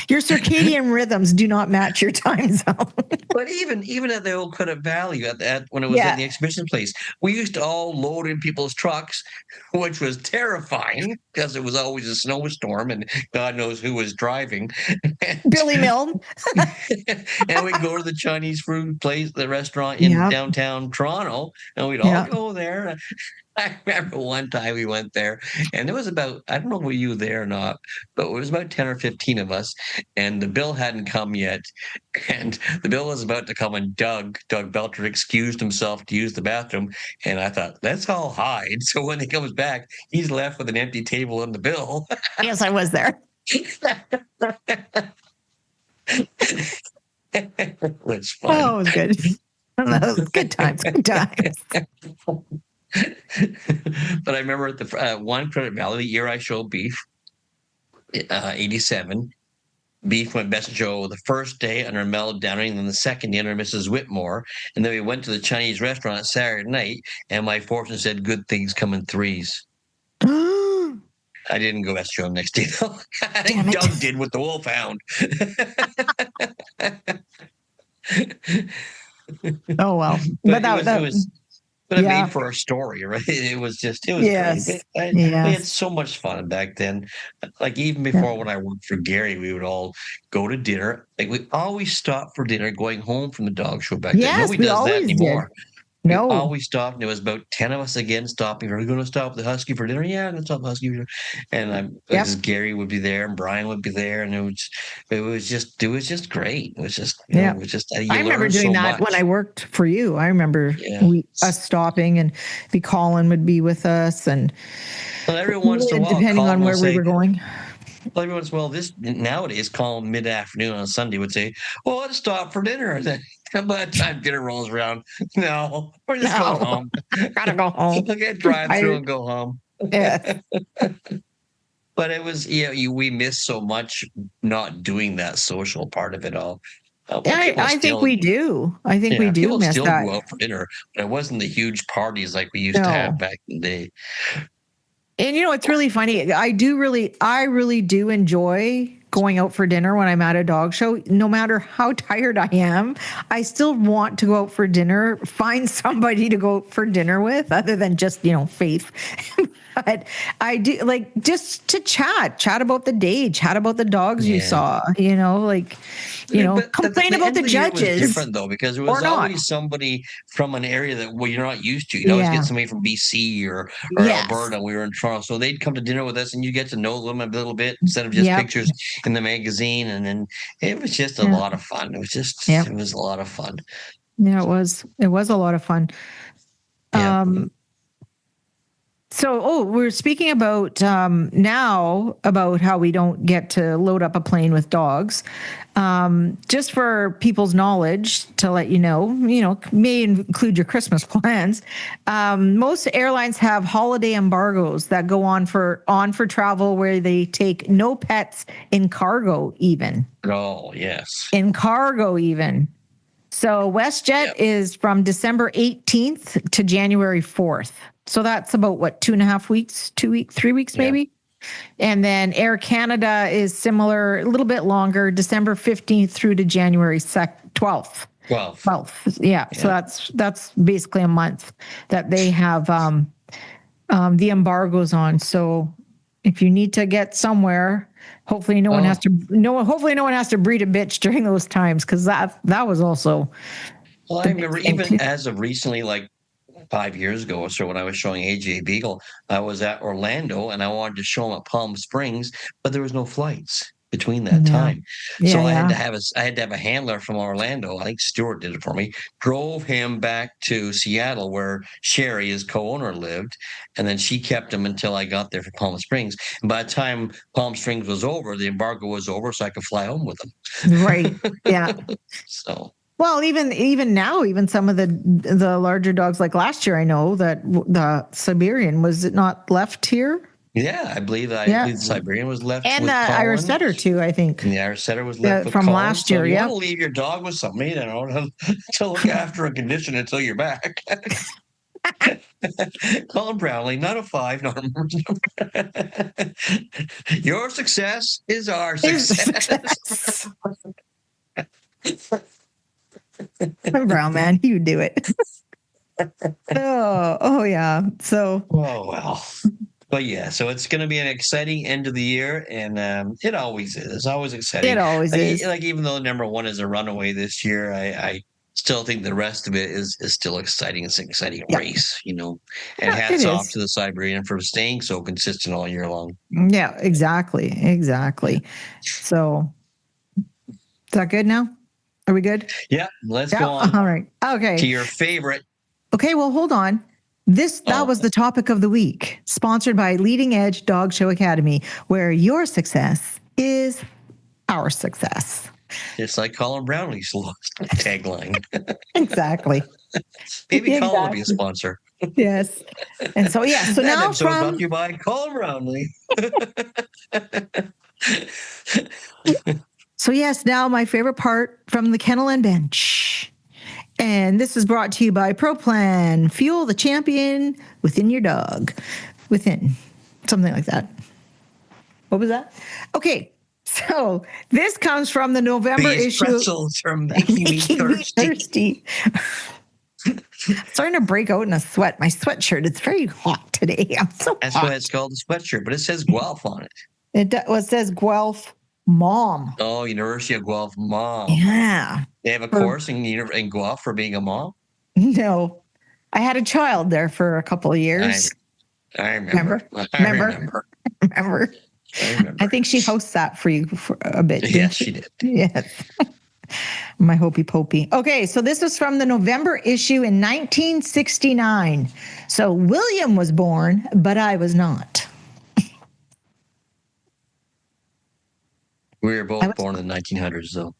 Your circadian rhythms do not match your time zone. But even at the old Credit Valley, when it was at the exhibition place, we used to all load in people's trucks, which was terrifying because it was always a snowstorm and God knows who was driving. Billy Milne. And we'd go to the Chinese food place, the restaurant in downtown Toronto, and we'd all go there. I remember one time we went there, and there was about, I don't know were you there or not, but it was about 10 or 15 of us, and the bill hadn't come yet, and the bill was about to come, and Doug Belcher excused himself to use the bathroom, and I thought, let's all hide. So when he comes back, he's left with an empty table and the bill. Yes, I was there. It's fun. Oh, it was good. Good times. But I remember at the one Credit Valley, the year I showed Beef, 87, Beef went best show the first day under Mel Downing, then the second day under Mrs. Whitmore, and then we went to the Chinese restaurant Saturday night, and my fortune said good things come in threes. I didn't go best show next day though. I think Doug did with the Wolfhound. Oh well, but it made for a story, right? It was great. We had so much fun back then. Like even before when I worked for Gary, we would all go to dinner. Like we always stopped for dinner going home from the dog show back then. Nobody does that anymore. No. We always stopped, and it was about 10 of us again stopping. Are we going to stop the Husky for dinner? Yeah, I'm going to stop the Husky for dinner. And Gary would be there, and Brian would be there, and it was just great. It was just, I remember doing that when I worked for you. I remember us stopping, and Colin would be with us, and every once in a while, depending on where we were going. Well, every once in a while, nowadays, Colin mid-afternoon on Sunday would say, "Well, let's stop for dinner." By the time dinner rolls around, no, we're just going home. Gotta go home. We'll get drive-through and go home. Yeah. But it was, we miss so much not doing that social part of it all. I think we do. I think we do miss still that. Go out for dinner, but it wasn't the huge parties like we used to have back in the day. And it's really funny. I really do enjoy going out for dinner when I'm at a dog show. No matter how tired I am, I still want to go out for dinner, find somebody to go out for dinner with other than just, Faith. But I do like just to chat about the day, chat about the dogs you saw, complain about the judges. It was different though, because it was always somebody from an area that you're not used to. You'd always get somebody from BC or Alberta. We were in Toronto, so they'd come to dinner with us, and you get to know them a little bit instead of just pictures in the magazine. And then it was just a lot of fun. It was just it was a lot of fun. Yeah, it was. It was a lot of fun. Yeah. So, we're speaking about now about how we don't get to load up a plane with dogs. Just for people's knowledge, to let you know, may include your Christmas plans. Most airlines have holiday embargoes that go on for travel where they take no pets in cargo even. Oh, yes. In cargo even. So WestJet is from December 18th to January 4th. So that's about 2.5 weeks, 3 weeks maybe. And then Air Canada is similar, a little bit longer, December 15th through to January 12th. 12th. 12th. Yeah. So that's basically a month that they have the embargoes on. So if you need to get somewhere, hopefully no one has to breed a bitch during those times, because that was also. Well, I remember even as of recently, like 5 years ago or so, when I was showing AJ Beagle, I was at Orlando and I wanted to show him at Palm Springs, but there was no flights between that time. So I had to have a handler from Orlando. I think Stuart did it for me. Drove him back to Seattle, where Sherry, his co-owner, lived, and then she kept him until I got there for Palm Springs. And by the time Palm Springs was over, the embargo was over, so I could fly home with him. Right. Yeah. So. Well, even now, even some of the larger dogs, like last year, I know that the Siberian, was it not left here? Yeah, I believe the Siberian was left and with the Colin. Irish Setter too, I think. And the Irish Setter was left with from Colin. last year. You want to leave your dog with somebody, to look after a condition until you're back. Colin Brownlee, not a 5. Your success is our success. Brown man, he would do it. oh yeah. So. Oh well. But yeah, so it's going to be an exciting end of the year, and it always is. It's always exciting. It always is. Like, even though number 1 is a runaway this year, I still think the rest of it is still exciting. It's an exciting race, And hats off to the Siberian for staying so consistent all year long. Yeah, exactly. So, is that good now? Are we good? Yeah, let's go on. All right. Okay. To your favorite. Okay, well, hold on. That was the topic of the week, sponsored by Leading Edge Dog Show Academy, where your success is our success. It's like Colin Brownlee's tagline. Exactly. Maybe Colin will be a sponsor. Yes. And so, so now episode brought to you by Colin Brownlee. So yes, now my favorite part from the Kennel and Bench. And this is brought to you by ProPlan. Fuel the champion within your dog. Within. Something like that. What was that? Okay. So this comes from the November These issue. Pretzels are making me thirsty. Starting to break out in a sweat. My sweatshirt. It's very hot today. I'm so That's hot. why it's called a sweatshirt, but it says Guelph on it. It says Guelph Mom. Oh, University of Guelph Mom. Yeah. They have a course in Guelph for being a mom? No. I had a child there for a couple of years. I remember. Remember. I think she hosts that for you for a bit. Yes, she did. Yes. My hopey popey. Okay, so this was from the November issue in 1969. So William was born, but I was not. We were both born in the 1900s, though.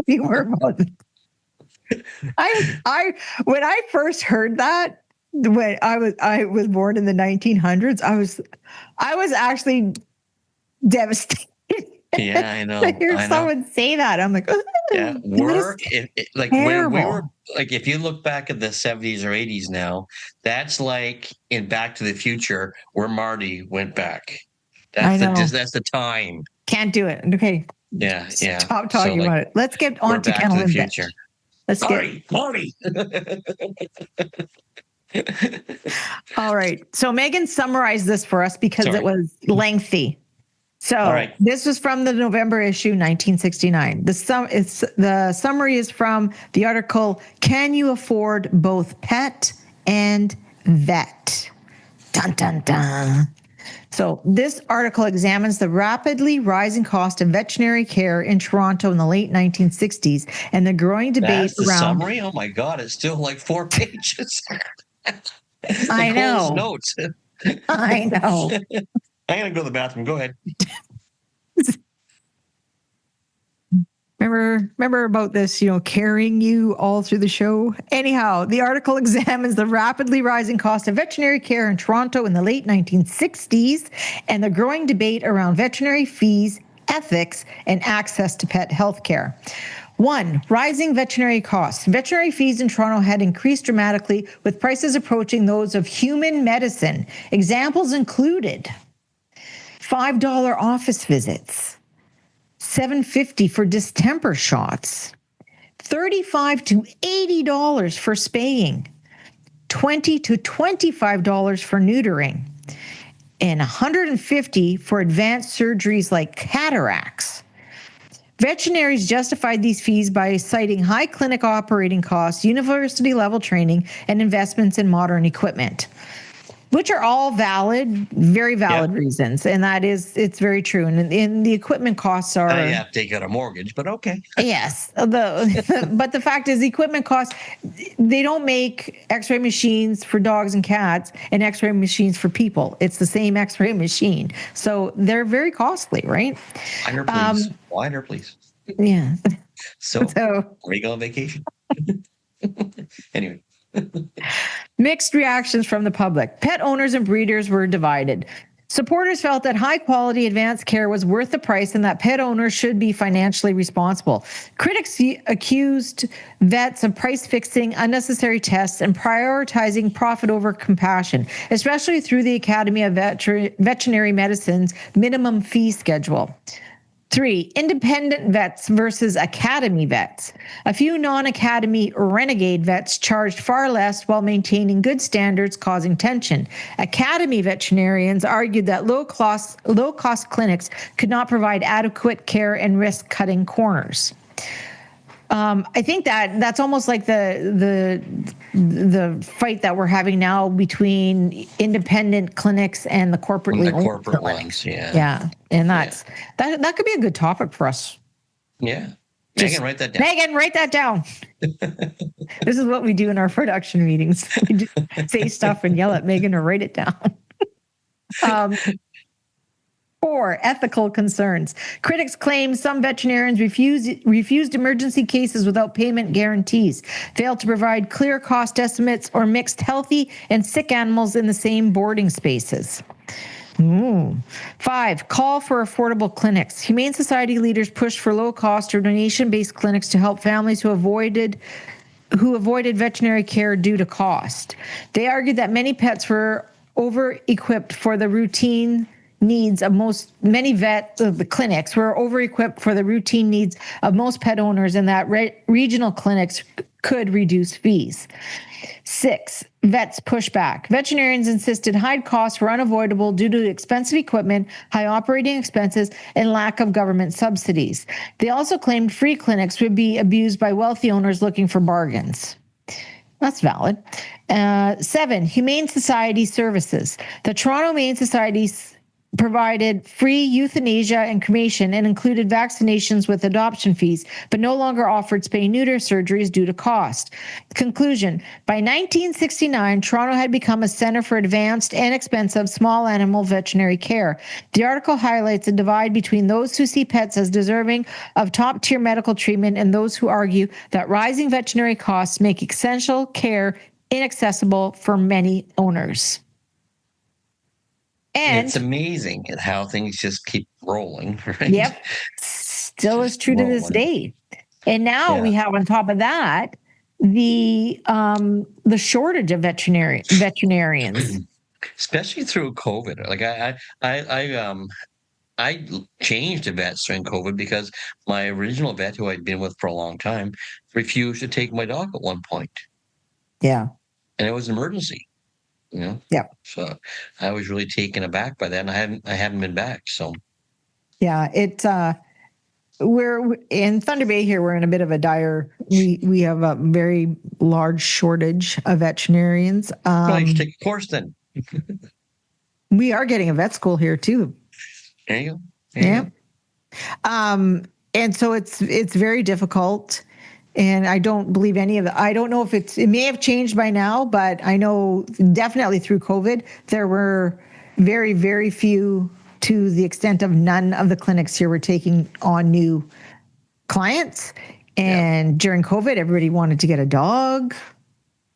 We were both. When I first heard that, when I was born in the 1900s, I was actually devastated. Yeah, I know. To hear someone say that, I'm like, yeah, when we were like, if you look back at the 70s or 80s now, that's like in Back to the Future where Marty went back. That's the time. Can't do it. Okay. Yeah. Stop talking about it. Let's get on to Kennel and Bench. Marty. All right. So Megan summarized this for us because it was lengthy. So this was from the November issue, 1969. The summary is from the article, Can You Afford Both Pet and Vet? Dun, dun, dun. So this article examines the rapidly rising cost of veterinary care in Toronto in the late 1960s and the growing debate around... summary? Oh my God, it's still like 4 pages. I know. Notes. I know. I'm going to go to the bathroom. Go ahead. Remember about this, carrying you all through the show? Anyhow, the article examines the rapidly rising cost of veterinary care in Toronto in the late 1960s and the growing debate around veterinary fees, ethics, and access to pet health care. 1. Rising veterinary costs. Veterinary fees in Toronto had increased dramatically, with prices approaching those of human medicine. Examples included $5 office visits, $7.50 for distemper shots, $35 to $80 for spaying, $20 to $25 for neutering, and $150 for advanced surgeries like cataracts. Veterinarians justified these fees by citing high clinic operating costs, university-level training, and investments in modern equipment, which are all valid, very valid reasons. And it's very true. And the equipment costs are... You have to take out a mortgage, but okay. Yes. But the fact is, the equipment costs, they don't make x-ray machines for dogs and cats and x-ray machines for people. It's the same x-ray machine. So they're very costly, right? Wider, please. Yeah. So where you go on vacation? Anyway. Mixed reactions from the public. Pet owners and breeders were divided. Supporters felt that high-quality advanced care was worth the price and that pet owners should be financially responsible. Critics accused vets of price-fixing, unnecessary tests, and prioritizing profit over compassion, especially through the Academy of Veterinary Medicine's minimum fee schedule. 3, independent vets versus academy vets. A few non-academy renegade vets charged far less while maintaining good standards, causing tension. Academy veterinarians argued that low-cost clinics could not provide adequate care and risk cutting corners. I think that's almost like the fight that we're having now between independent clinics and the corporately owned clinics. Yeah, and that could be a good topic for us. Yeah, Megan, write that down. Megan, write that down. This is what we do in our production meetings. We just say stuff and yell at Megan or write it down. 4, ethical concerns. Critics claim some veterinarians refused emergency cases without payment guarantees, failed to provide clear cost estimates, or mixed healthy and sick animals in the same boarding spaces. 5, call for affordable clinics. Humane Society leaders pushed for low-cost or donation-based clinics to help families who avoided veterinary care due to cost. They argued that many pets were over-equipped for the routine needs of the clinics were over-equipped for the routine needs of most pet owners, and that regional clinics could reduce fees. 6, vets push back. Veterinarians insisted high costs were unavoidable due to expensive equipment, high operating expenses, and lack of government subsidies. They also claimed free clinics would be abused by wealthy owners looking for bargains. That's valid. 7, Humane Society services. The Toronto Humane Society provided free euthanasia and cremation and included vaccinations with adoption fees, but no longer offered spay-neuter surgeries due to cost. Conclusion, by 1969, Toronto had become a center for advanced and expensive small animal veterinary care. The article highlights a divide between those who see pets as deserving of top-tier medical treatment and those who argue that rising veterinary costs make essential care inaccessible for many owners. And it's amazing at how things just keep rolling, right? Yep. Still is true to this day. And now we have on top of that the shortage of veterinarians. Especially through COVID. Like I changed to vets during COVID because my original vet, who I'd been with for a long time, refused to take my dog at one point. Yeah. And it was an emergency. Yeah. So I was really taken aback by that, and I haven't been back. So yeah, we're in Thunder Bay here. We're in a bit of a dire. We have a very large shortage of veterinarians. You should take a course then. We are getting a vet school here too. There you go. Yeah. And so it's very difficult. And I don't believe any of it. I don't know if it may have changed by now, but I know definitely through COVID, there were very, very few, to the extent of none of the clinics here were taking on new clients. And during COVID, everybody wanted to get a dog,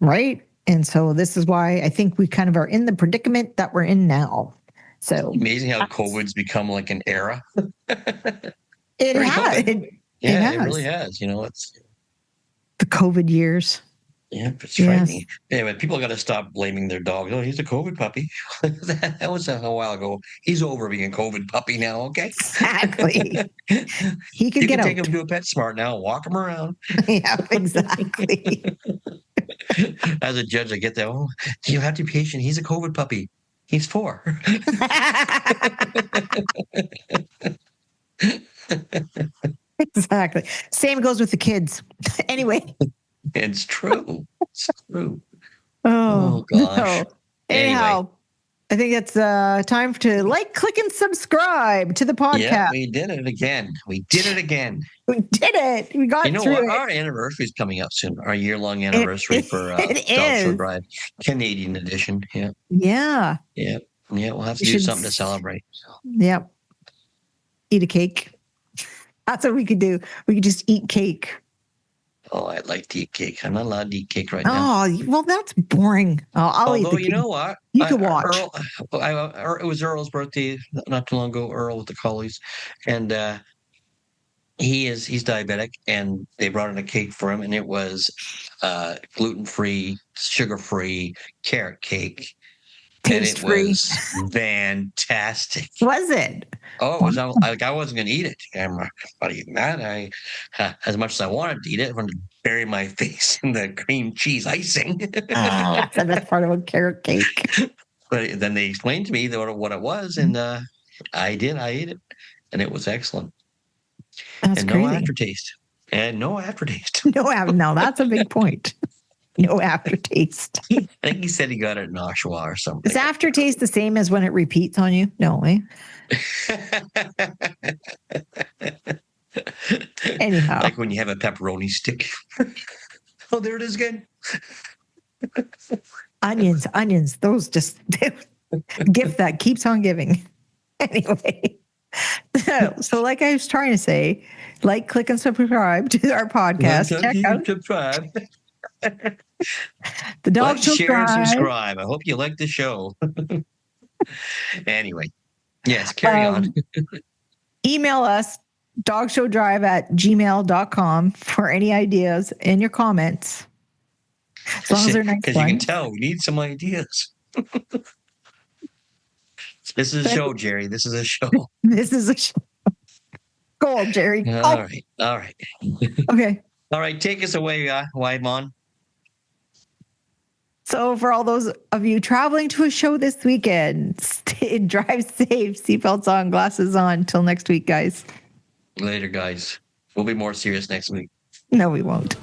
right? And so this is why I think we kind of are in the predicament that we're in now. So amazing how COVID's become like an era. It has. It really has. It's the COVID years. Yeah, it's frightening. Anyway, people got to stop blaming their dog. Oh, he's a COVID puppy. That was a while ago. He's over being a COVID puppy now, okay? Exactly. He could You get can take out. him to a PetSmart now, walk him around. Yeah, exactly. As a judge, I get that. Oh, you have to be patient. He's a COVID puppy. He's 4. Exactly. Same goes with the kids. Anyway. It's true. It's true. Oh, Oh gosh. no. Anyway. Anyhow, I think it's time to like, click, and subscribe to the podcast. Yeah, we did it again. We did it again. We did it. We got through it. Our anniversary is coming up soon. Our year-long anniversary for it Dog Show is. Drive, Canadian edition. Yeah. Yeah. Yeah. Yeah. We'll have to do something to celebrate. Yep. Eat a cake. That's what we could do. We could just eat cake. Oh, I'd like to eat cake. I'm not allowed to eat cake right now. Oh, well, that's boring. I'll eat the cake. You know what? You can watch. It was Earl's birthday not too long ago. Earl with the Collies, and he's diabetic, and they brought in a cake for him, and it was gluten-free, sugar-free carrot cake. Taste-free. And it was fantastic. Was it? Oh, it was like I wasn't going to eat it. I'm not eating that. As much as I wanted to eat it, I wanted to bury my face in the cream cheese icing. Oh, so that's part of a carrot cake. But then they explained to me what it was, and I ate it, and it was excellent. That's and crazy. No aftertaste. And no aftertaste. No, that's a big point. No aftertaste. I think he said he got it in Oshawa or something. Is aftertaste the same as when it repeats on you? No, eh? Anyhow. Like when you have a pepperoni stick. Oh, there it is again. Onions, those just gift that keeps on giving. Anyway. So like I was trying to say, like, click, and subscribe to our podcast. Check out subscribe. The Dog Show share, and Drive. subscribe. I hope you like the show. Anyway, yes, carry on. Email us, dogshowdrive@gmail.com for any ideas and your comments. As long as they're nice. Because you can tell we need some ideas. This is a show, Jerry. This is a show. This is a show. Go on, Jerry. All right. Okay. All right, take us away, Weidmon. So for all those of you traveling to a show this weekend, drive safe, seatbelts on, glasses on. Till next week, guys. Later, guys. We'll be more serious next week. No, we won't.